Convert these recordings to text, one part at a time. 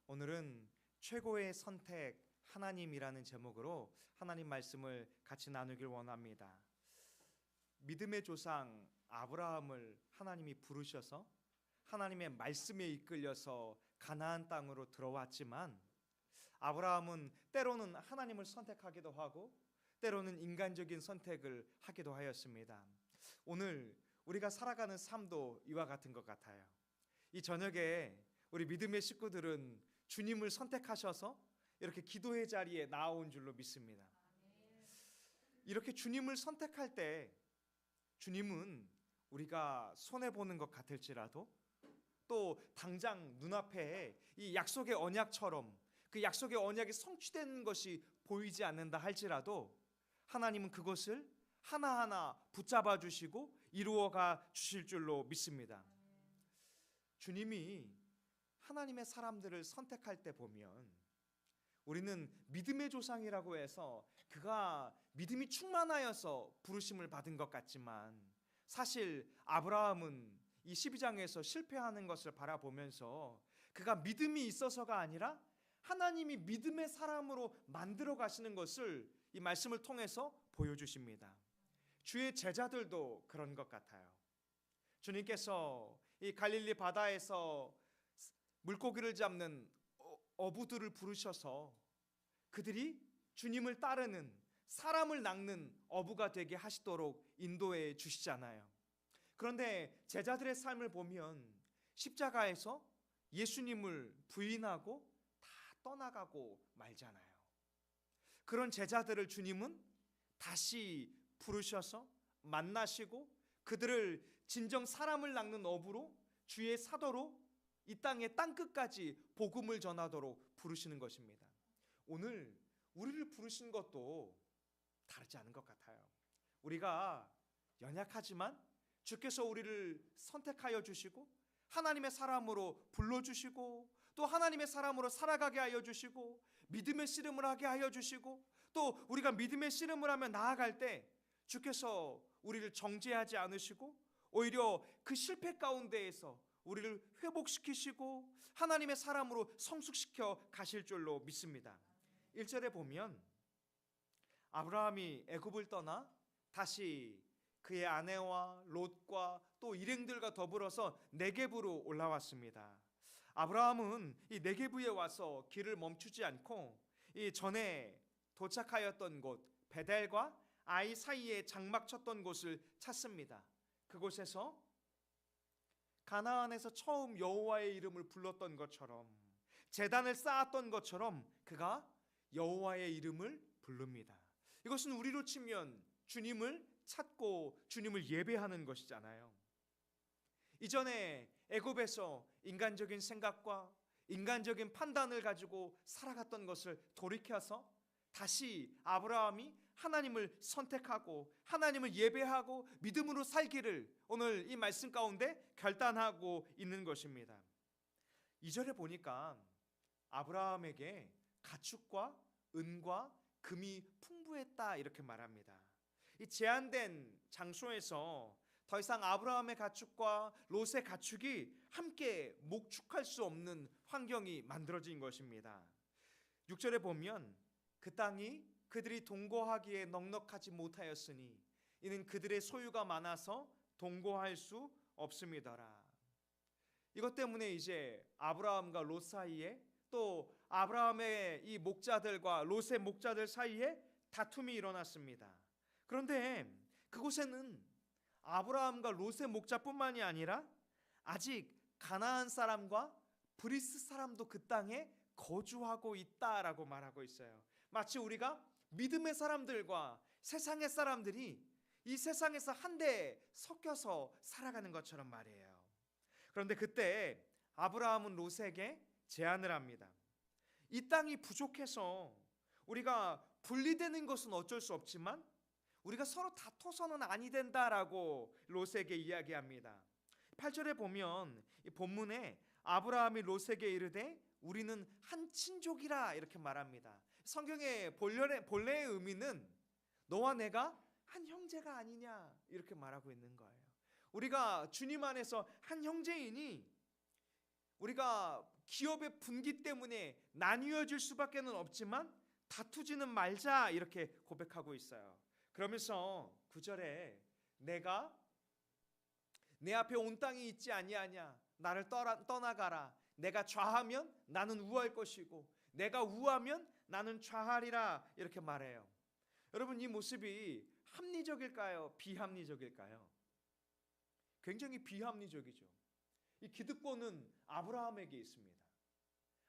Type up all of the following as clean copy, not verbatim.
오늘은 최고의 선택 하나님이라는 제목으로 하나님 말씀을 같이 나누길 원합니다. 믿음의 조상 아브라함을 하나님이 부르셔서 하나님의 말씀에 이끌려서 가나안 땅으로 들어왔지만 아브라함은 때로는 하나님을 선택하기도 하고 때로는 인간적인 선택을 하기도 하였습니다. 오늘 우리가 살아가는 삶도 이와 같은 것 같아요. 이 저녁에 우리 믿음의 식구들은 주님을 선택하셔서 이렇게 기도의 자리에 나온 줄로 믿습니다. 이렇게 주님을 선택할 때 주님은 우리가 손해보는 것 같을지라도 또 당장 눈앞에 이 약속의 언약처럼 그 약속의 언약이 성취되는 것이 보이지 않는다 할지라도 하나님은 그것을 하나하나 붙잡아 주시고 이루어가 주실 줄로 믿습니다. 주님이 하나님의 사람들을 선택할 때 보면 우리는 믿음의 조상이라고 해서 그가 믿음이 충만하여서 부르심을 받은 것 같지만 사실 아브라함은 이 12장에서 실패하는 것을 바라보면서 그가 믿음이 있어서가 아니라 하나님이 믿음의 사람으로 만들어 가시는 것을 이 말씀을 통해서 보여주십니다. 주의 제자들도 그런 것 같아요. 주님께서 이 갈릴리 바다에서 물고기를 잡는 어부들을 부르셔서 그들이 주님을 따르는 사람을 낚는 어부가 되게 하시도록 인도해 주시잖아요. 그런데 제자들의 삶을 보면 십자가에서 예수님을 부인하고 다 떠나가고 말잖아요. 그런 제자들을 주님은 다시 부르셔서 만나시고 그들을 진정 사람을 낚는 어부로 주의 사도로 이 땅의 땅끝까지 복음을 전하도록 부르시는 것입니다. 오늘 우리를 부르신 것도 다르지 않은 것 같아요. 우리가 연약하지만 주께서 우리를 선택하여 주시고 하나님의 사람으로 불러주시고 또 하나님의 사람으로 살아가게 하여 주시고 믿음의 씨름을 하게 하여 주시고 또 우리가 믿음의 씨름을 하며 나아갈 때 주께서 우리를 정죄하지 않으시고 오히려 그 실패 가운데에서 우리를 회복시키시고 하나님의 사람으로 성숙시켜 가실 줄로 믿습니다. 1절에 보면 아브라함이 애굽을 떠나 다시 그의 아내와 롯과 또 일행들과 더불어서 네겝으로 올라왔습니다. 아브라함은 이 네겝에 와서 길을 멈추지 않고 이 전에 도착하였던 곳 베델과 아이 사이에 장막 쳤던 곳을 찾습니다. 그곳에서 가나안에서 처음 여호와의 이름을 불렀던 것처럼 제단을 쌓았던 것처럼 그가 여호와의 이름을 부릅니다. 이것은 우리로 치면 주님을 찾고 주님을 예배하는 것이잖아요. 이전에 애굽에서 인간적인 생각과 인간적인 판단을 가지고 살아갔던 것을 돌이켜서 다시 아브라함이 하나님을 선택하고 하나님을 예배하고 믿음으로 살기를 오늘 이 말씀 가운데 결단하고 있는 것입니다. 2절에 보니까 아브라함에게 가축과 은과 금이 풍부했다 이렇게 말합니다. 이 제한된 장소에서 더 이상 아브라함의 가축과 롯의 가축이 함께 목축할 수 없는 환경이 만들어진 것입니다. 6절에 보면 그 땅이 그들이 동거하기에 넉넉하지 못하였으니 이는 그들의 소유가 많아서 동거할 수 없음이더라. 이것 때문에 이제 아브라함과 롯 사이에 또 아브라함의 이 목자들과 롯의 목자들 사이에 다툼이 일어났습니다. 그런데 그곳에는 아브라함과 롯의 목자뿐만이 아니라 아직 가나안 사람과 브리스 사람도 그 땅에 거주하고 있다라고 말하고 있어요. 마치 우리가 믿음의 사람들과 세상의 사람들이 이 세상에서 한데 섞여서 살아가는 것처럼 말이에요. 그런데 그때 아브라함은 롯에게 제안을 합니다. 이 땅이 부족해서 우리가 분리되는 것은 어쩔 수 없지만 우리가 서로 다퉈서는 아니 된다라고 롯에게 이야기합니다. 8절에 보면 이 본문에 아브라함이 롯에게 이르되 우리는 한 친족이라 이렇게 말합니다. 성경의 본래의 의미는 너와 내가 한 형제가 아니냐 이렇게 말하고 있는 거예요. 우리가 주님 안에서 한 형제이니 우리가 기업의 분기 때문에 나뉘어질 수밖에는 없지만 다투지는 말자 이렇게 고백하고 있어요. 그러면서 9절에 내가 내 앞에 온 땅이 있지 아니하냐 나를 떠나가라. 내가 좌하면 나는 우할 것이고 내가 우하면 나는 좌하리라 이렇게 말해요. 여러분, 이 모습이 합리적일까요? 비합리적일까요? 굉장히 비합리적이죠. 이 기득권은 아브라함에게 있습니다.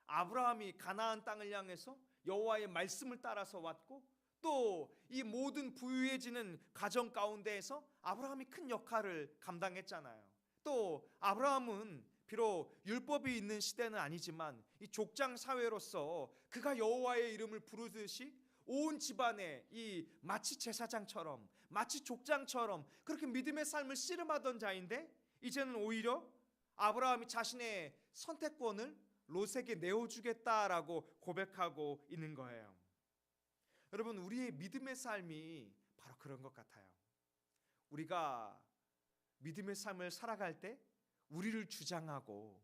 아브라함이 가나안 땅을 향해서 여호와의 말씀을 따라서 왔고 또 이 모든 부유해지는 가정 가운데에서 아브라함이 큰 역할을 감당했잖아요. 또 아브라함은 비록 율법이 있는 시대는 아니지만 이 족장 사회로서 그가 여호와의 이름을 부르듯이 온 집안에 이 마치 제사장처럼 마치 족장처럼 그렇게 믿음의 삶을 씨름하던 자인데 이제는 오히려 아브라함이 자신의 선택권을 롯에게 내어주겠다라고 고백하고 있는 거예요. 여러분, 우리의 믿음의 삶이 바로 그런 것 같아요. 우리가 믿음의 삶을 살아갈 때 우리를 주장하고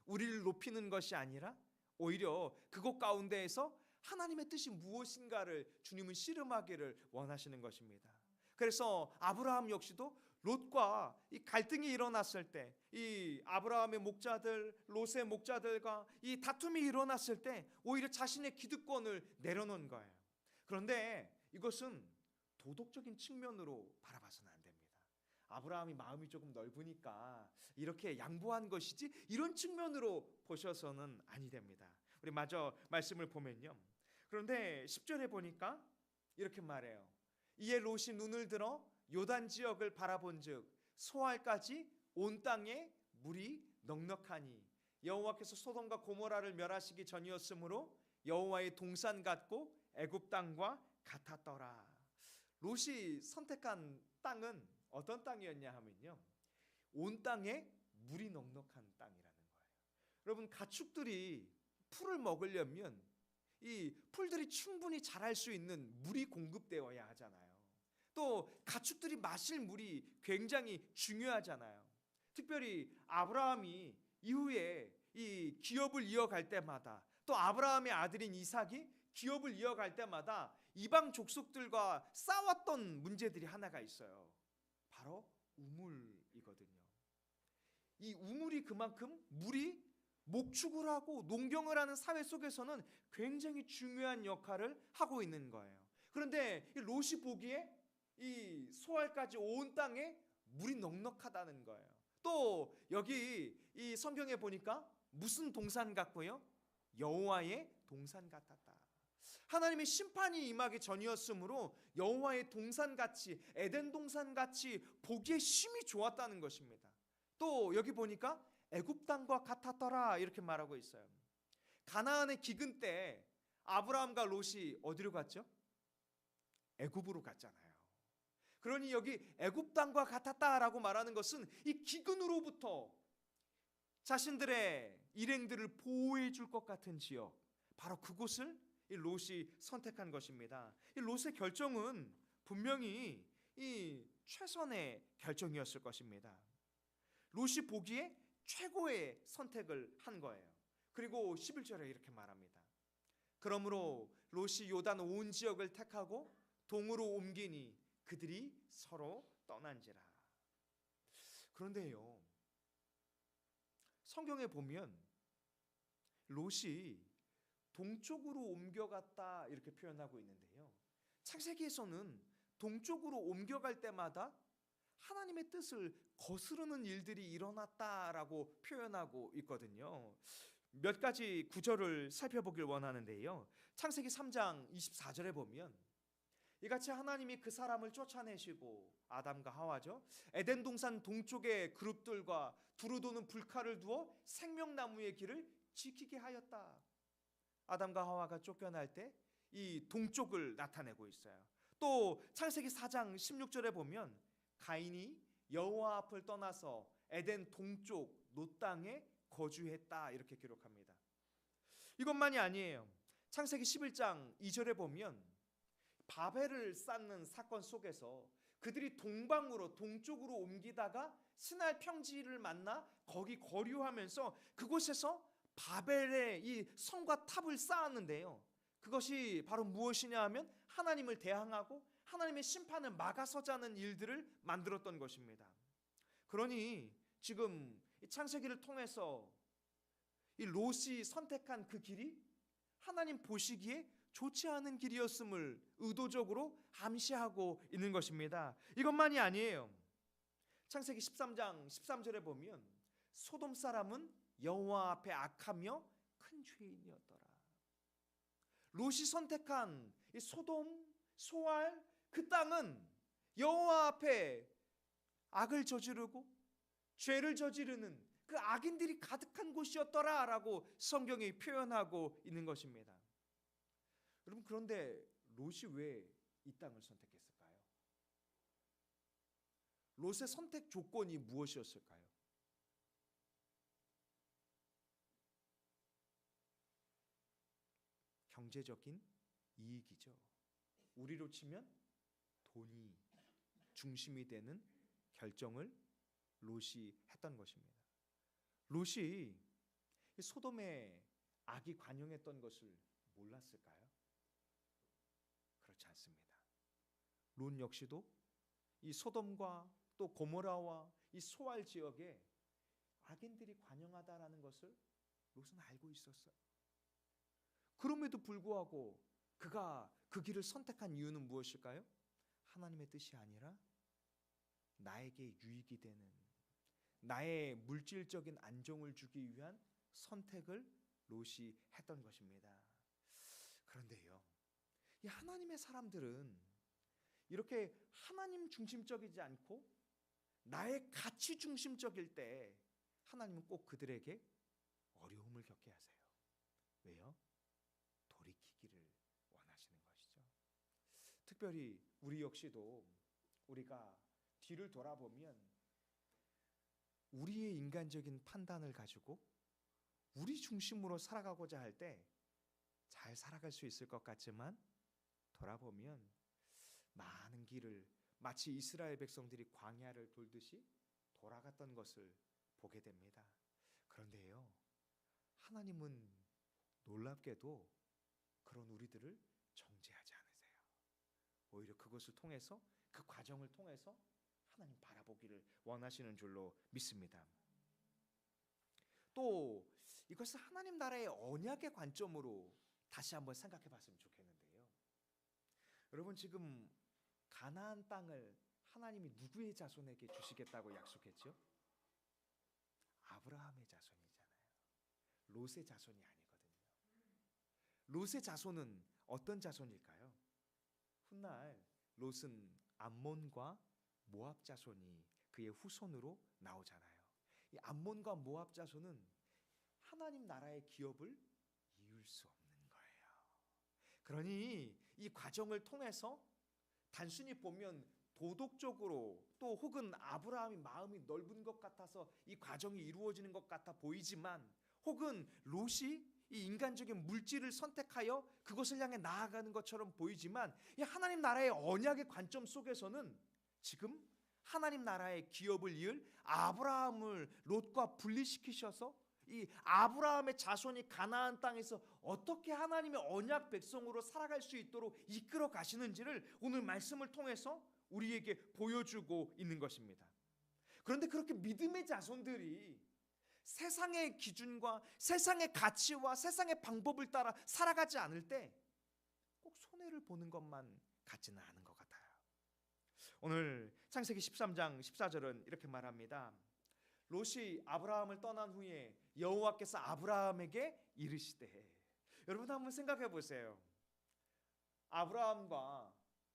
우리를 높이는 것이 아니라 오히려 그곳 가운데에서 하나님의 뜻이 무엇인가를 주님은 씨름하기를 원하시는 것입니다. 그래서 아브라함 역시도 롯과 이 갈등이 일어났을 때 이 아브라함의 목자들, 롯의 목자들과 이 다툼이 일어났을 때 오히려 자신의 기득권을 내려놓은 거예요. 그런데 이것은 도덕적인 측면으로 바라봐서는 안 됩니다. 아브라함이 마음이 조금 넓으니까 이렇게 양보한 것이지 이런 측면으로 보셔서는 아니 됩니다. 우리 마저 말씀을 보면요. 그런데 10절에 보니까 이렇게 말해요. 이에 롯이 눈을 들어 요단 지역을 바라본즉 소알까지 온 땅에 물이 넉넉하니 여호와께서 소돔과 고모라를 멸하시기 전이었으므로 여호와의 동산 같고 애굽 땅과 같았더라. 롯이 선택한 땅은 어떤 땅이었냐 하면요, 온 땅에 물이 넉넉한 땅이라는 거예요. 여러분, 가축들이 풀을 먹으려면 이 풀들이 충분히 자랄 수 있는 물이 공급되어야 하잖아요. 또 가축들이 마실 물이 굉장히 중요하잖아요. 특별히 아브라함이 이후에 이 기업을 이어갈 때마다 또 아브라함의 아들인 이삭이 기업을 이어갈 때마다 이방 족속들과 싸웠던 문제들이 하나가 있어요. 바로 우물이거든요. 이 우물이 그만큼 물이 목축을 하고 농경을 하는 사회 속에서는 굉장히 중요한 역할을 하고 있는 거예요. 그런데 이 롯이 보기에 이 소알까지 온 땅에 물이 넉넉하다는 거예요. 또 여기 이 성경에 보니까 무슨 동산 같고요? 여호와의 동산 같았다. 하나님의 심판이 임하기 전이었으므로 여호와의 동산같이 에덴 동산같이 보기에 심히 좋았다는 것입니다. 또 여기 보니까 애굽 땅과 같았더라 이렇게 말하고 있어요. 가나안의 기근 때 아브라함과 롯이 어디로 갔죠? 애굽으로 갔잖아요. 그러니 여기 애굽 땅과 같았다라고 말하는 것은 이 기근으로부터 자신들의 일행들을 보호해 줄 것 같은 지역, 바로 그곳을 이 롯이 선택한 것입니다. 이 롯의 결정은 분명히 이 최선의 결정이었을 것입니다. 롯이 보기에 최고의 선택을 한 거예요. 그리고 11절에 이렇게 말합니다. 그러므로 롯이 요단 온 지역을 택하고 동으로 옮기니 그들이 서로 떠난지라. 그런데요, 성경에 보면 롯이 동쪽으로 옮겨갔다 이렇게 표현하고 있는데요, 창세기에서는 동쪽으로 옮겨갈 때마다 하나님의 뜻을 거스르는 일들이 일어났다라고 표현하고 있거든요. 몇 가지 구절을 살펴보길 원하는데요, 창세기 3장 24절에 보면 이같이 하나님이 그 사람을 쫓아내시고, 아담과 하와죠, 에덴 동산 동쪽의 그룹들과 두루 도는 불칼을 두어 생명나무의 길을 지키게 하였다. 아담과 하와가 쫓겨날 때 이 동쪽을 나타내고 있어요. 또 창세기 4장 16절에 보면 가인이 여호와 앞을 떠나서 에덴 동쪽 롯 땅에 거주했다 이렇게 기록합니다. 이것만이 아니에요. 창세기 11장 2절에 보면 바벨을 쌓는 사건 속에서 그들이 동방으로 동쪽으로 옮기다가 스날 평지를 만나 거기 거류하면서 그곳에서 바벨의 이 성과 탑을 쌓았는데요. 그것이 바로 무엇이냐 하면 하나님을 대항하고 하나님의 심판을 막아서자는 일들을 만들었던 것입니다. 그러니 지금 이 창세기를 통해서 이 롯이 선택한 그 길이 하나님 보시기에 좋지 않은 길이었음을 의도적으로 암시하고 있는 것입니다. 이것만이 아니에요. 창세기 13장 13절에 보면 소돔 사람은 여호와 앞에 악하며 큰 죄인이었더라. 롯이 선택한 이 소돔, 소알 그 땅은 여호와 앞에 악을 저지르고 죄를 저지르는 그 악인들이 가득한 곳이었더라라고 성경이 표현하고 있는 것입니다. 여러분, 그런데 롯이 왜 이 땅을 선택했을까요? 롯의 선택 조건이 무엇이었을까요? 경제적인 이익이죠. 우리로 치면 돈이 중심이 되는 결정을 롯이 했던 것입니다. 롯이 소돔의 악이 관영했던 것을 몰랐을까요? 그렇지 않습니다. 롯 역시도 이 소돔과 또 고모라와 이 소알 지역에 악인들이 관영하다라는 것을 롯은 알고 있었어요. 그럼에도 불구하고 그가 그 길을 선택한 이유는 무엇일까요? 하나님의 뜻이 아니라 나에게 유익이 되는, 나의 물질적인 안정을 주기 위한 선택을 롯이 했던 것입니다. 그런데요, 이 하나님의 사람들은 이렇게 하나님 중심적이지 않고 나의 가치 중심적일 때 하나님은 꼭 그들에게 어려움을 겪게 하세요. 왜요? 돌이키기를 원하시는 것이죠. 특별히 우리 역시도 우리가 뒤를 돌아보면 우리의 인간적인 판단을 가지고 우리 중심으로 살아가고자 할 때 잘 살아갈 수 있을 것 같지만 돌아보면 많은 길을 마치 이스라엘 백성들이 광야를 돌듯이 돌아갔던 것을 보게 됩니다. 그런데요, 하나님은 놀랍게도 그런 우리들을 정죄하지 않으세요. 오히려 그것을 통해서, 그 과정을 통해서 하나님 바라보기를 원하시는 줄로 믿습니다. 또 이것을 하나님 나라의 언약의 관점으로 다시 한번 생각해 봤으면 좋겠는데요. 여러분, 지금 가나안 땅을 하나님이 누구의 자손에게 주시겠다고 약속했죠? 아브라함의 자손이잖아요. 롯의 자손이 아니거든요. 롯의 자손은 어떤 자손일까요? 훗날 롯은 암몬과 모압 자손이 그의 후손으로 나오잖아요. 이 암몬과 모압 자손은 하나님 나라의 기업을 이을 수 없는 거예요. 그러니 이 과정을 통해서 단순히 보면 도덕적으로 또 혹은 아브라함이 마음이 넓은 것 같아서 이 과정이 이루어지는 것 같아 보이지만, 혹은 롯이 이 인간적인 물질을 선택하여 그것을 향해 나아가는 것처럼 보이지만, 이 하나님 나라의 언약의 관점 속에서는 지금 하나님 나라의 기업을 이을 아브라함을 롯과 분리시키셔서 이 아브라함의 자손이 가나안 땅에서 어떻게 하나님의 언약 백성으로 살아갈 수 있도록 이끌어 가시는지를 오늘 말씀을 통해서 우리에게 보여주고 있는 것입니다. 그런데 그렇게 믿음의 자손들이 세상의 기준과 세상의 가치와 세상의 방법을 따라 살아가지 않을 때 꼭 손해를 보는 것만 같지는 않은 것 같아요. 오늘 창세기 13장 14절은 이렇게 말합니다. 롯이 아브라함을 떠난 후에 여호와께서 아브라함에게 이르시되. 여러분, 한번 생각해 보세요. 아브라함과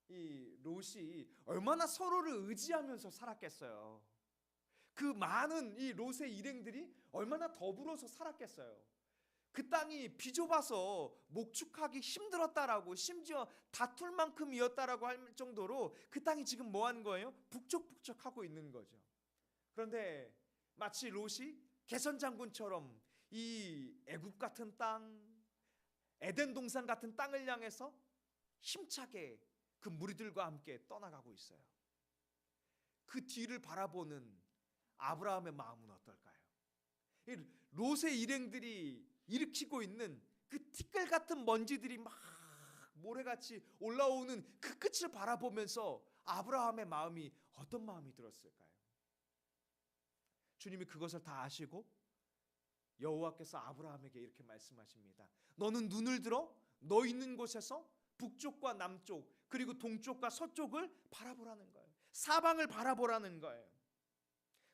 이 롯이 얼마나 서로를 의지하면서 살았겠어요. 그 많은 이 롯의 일행들이 얼마나 더불어서 살았겠어요. 그 땅이 비좁아서 목축하기 힘들었다라고, 심지어 다툴 만큼이었다라고 할 정도로 그 땅이 지금 뭐 하는 거예요? 북적북적하고 있는 거죠. 그런데 마치 롯이 개선장군처럼 이 애굽 같은 땅, 에덴 동산 같은 땅을 향해서 힘차게 그 무리들과 함께 떠나가고 있어요. 그 뒤를 바라보는 아브라함의 마음은 어떨까요? 롯의 일행들이 일으키고 있는 그 티끌 같은 먼지들이 막 모래같이 올라오는 그 끝을 바라보면서 아브라함의 마음이 어떤 마음이 들었을까요? 주님이 그것을 다 아시고 여호와께서 아브라함에게 이렇게 말씀하십니다. 너는 눈을 들어 너 있는 곳에서 북쪽과 남쪽 그리고 동쪽과 서쪽을 바라보라는 거예요. 사방을 바라보라는 거예요.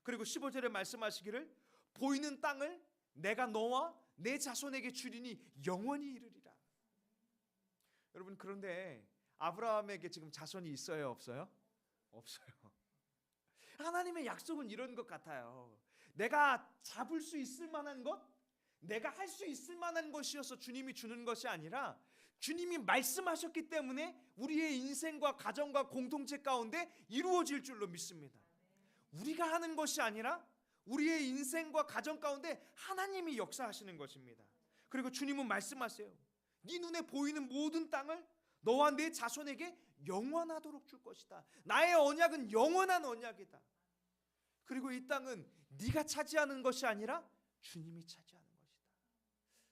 그리고 15절에 말씀하시기를 보이는 땅을 내가 너와 내 자손에게 주리니 영원히 이르리라. 여러분, 그런데 아브라함에게 지금 자손이 있어요, 없어요? 없어요. 하나님의 약속은 이런 것 같아요. 내가 잡을 수 있을 만한 것, 내가 할 수 있을 만한 것이어서 주님이 주는 것이 아니라 주님이 말씀하셨기 때문에 우리의 인생과 가정과 공동체 가운데 이루어질 줄로 믿습니다. 우리가 하는 것이 아니라 우리의 인생과 가정 가운데 하나님이 역사하시는 것입니다. 그리고 주님은 말씀하세요. 네 눈에 보이는 모든 땅을 너와 내 자손에게 영원하도록 줄 것이다. 나의 언약은 영원한 언약이다. 그리고 이 땅은 네가 차지하는 것이 아니라 주님이 차지하는 것이다.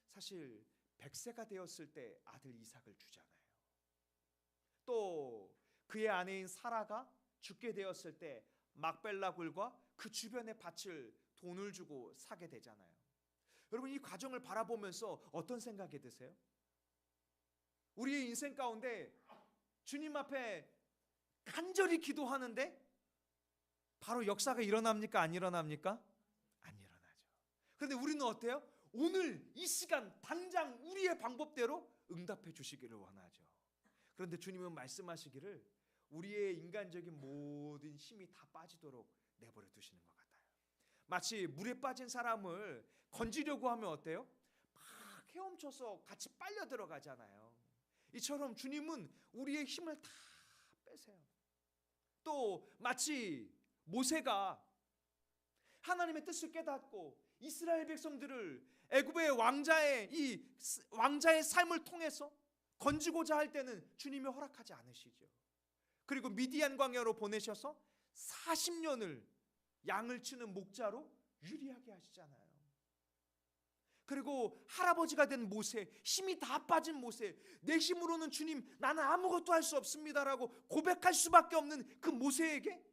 사실 100세가 되었을 때 아들 이삭을 주잖아요. 또 그의 아내인 사라가 죽게 되었을 때 막벨라 굴과 그 주변의 밭을 돈을 주고 사게 되잖아요. 여러분, 이 과정을 바라보면서 어떤 생각이 드세요? 우리의 인생 가운데 주님 앞에 간절히 기도하는데 바로 역사가 일어납니까? 안 일어납니까? 안 일어나죠. 그런데 우리는 어때요? 오늘 이 시간 당장 우리의 방법대로 응답해 주시기를 원하죠. 그런데 주님은 말씀하시기를 우리의 인간적인 모든 힘이 다 빠지도록 내버려 두시는 것 같아요. 마치 물에 빠진 사람을 건지려고 하면 어때요? 막 헤엄쳐서 같이 빨려 들어가잖아요. 이처럼 주님은 우리의 힘을 다 빼세요. 또 마치 모세가 하나님의 뜻을 깨닫고 이스라엘 백성들을 애굽의 왕자의 삶을 통해서 건지고자 할 때는 주님이 허락하지 않으시죠. 그리고 미디안 광야로 보내셔서 40년을 양을 치는 목자로 유리하게 하시잖아요. 그리고 할아버지가 된 모세, 힘이 다 빠진 모세, 내 힘으로는 주님 나는 아무것도 할 수 없습니다라고 고백할 수밖에 없는 그 모세에게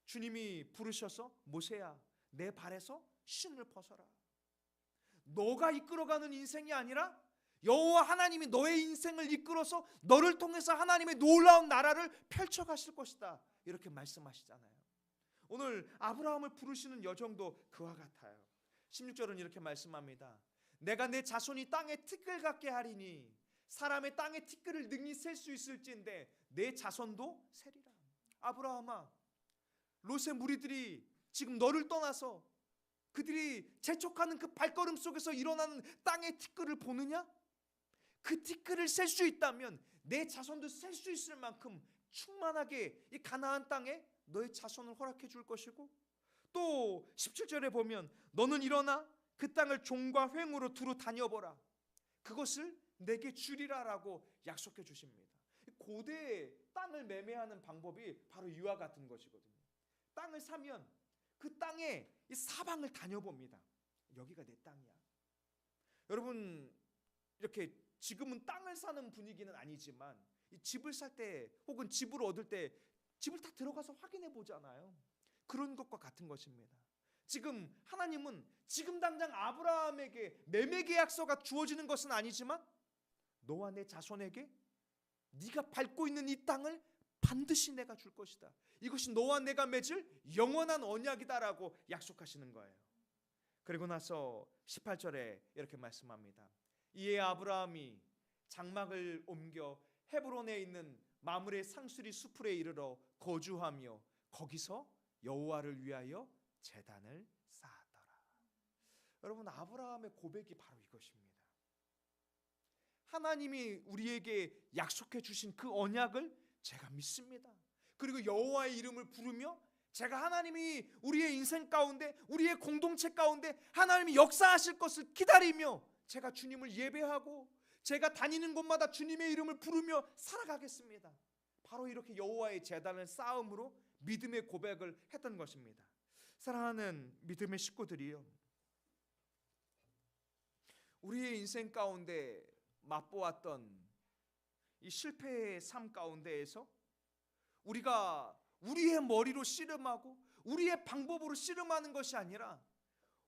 주님이 부르셔서 모세야, 내 발에서 신을 벗어라. 너가 이끌어가는 인생이 아니라 여호와 하나님이 너의 인생을 이끌어서 너를 통해서 하나님의 놀라운 나라를 펼쳐가실 것이다. 이렇게 말씀하시잖아요. 오늘 아브라함을 부르시는 여정도 그와 같아요. 16절은 이렇게 말씀합니다. 내가 내 자손이 땅에 티끌 같게 하리니 사람의 땅에 티끌을 능히 셀 수 있을진데 내 자손도 세리라. 아브라함아, 롯의 무리들이 지금 너를 떠나서 그들이 재촉하는 그 발걸음 속에서 일어나는 땅의 티끌을 보느냐? 그 티끌을 셀 수 있다면 내 자손도 셀 수 있을 만큼 충만하게 이 가나안 땅에 너의 자손을 허락해 줄 것이고, 또 17절에 보면 너는 일어나 그 땅을 종과 횡으로 두루 다녀보라. 그것을 내게 주리라라고 약속해 주십니다. 고대의 땅을 매매하는 방법이 바로 이와 같은 것이거든요. 땅을 사면 그 땅에 이 사방을 다녀봅니다. 여기가 내 땅이야. 여러분, 이렇게 지금은 땅을 사는 분위기는 아니지만 이 집을 살 때 혹은 집을 얻을 때 집을 다 들어가서 확인해 보잖아요. 그런 것과 같은 것입니다. 지금 하나님은 지금 당장 아브라함에게 매매 계약서가 주어지는 것은 아니지만 너와 내 자손에게 네가 밟고 있는 이 땅을 반드시 내가 줄 것이다. 이것이 너와 내가 맺을 영원한 언약이다라고 약속하시는 거예요. 그리고 나서 18절에 이렇게 말씀합니다. 이에 아브라함이 장막을 옮겨 헤브론에 있는 마므레 상수리 수풀에 이르러 거주하며 거기서 여호와를 위하여 제단을 쌓았더라. 여러분, 아브라함의 고백이 바로 이것입니다. 하나님이 우리에게 약속해 주신 그 언약을 제가 믿습니다. 그리고 여호와의 이름을 부르며 제가 하나님이 우리의 인생 가운데 우리의 공동체 가운데 하나님이 역사하실 것을 기다리며 제가 주님을 예배하고 제가 다니는 곳마다 주님의 이름을 부르며 살아가겠습니다. 바로 이렇게 여호와의 제단을 쌓음으로 믿음의 고백을 했던 것입니다. 사랑하는 믿음의 식구들이요, 우리의 인생 가운데 맛보았던 이 실패의 삶 가운데에서 우리가 우리의 머리로 씨름하고 우리의 방법으로 씨름하는 것이 아니라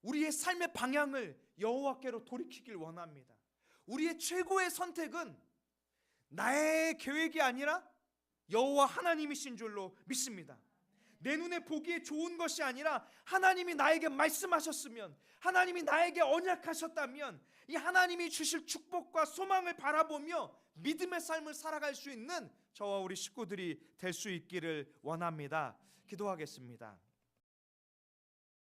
우리의 삶의 방향을 여호와께로 돌이키길 원합니다. 우리의 최고의 선택은 나의 계획이 아니라 여호와 하나님이신 줄로 믿습니다. 내 눈에 보기에 좋은 것이 아니라 하나님이 나에게 말씀하셨으면, 하나님이 나에게 언약하셨다면 이 하나님이 주실 축복과 소망을 바라보며 믿음의 삶을 살아갈 수 있는 저와 우리 식구들이 될 수 있기를 원합니다. 기도하겠습니다.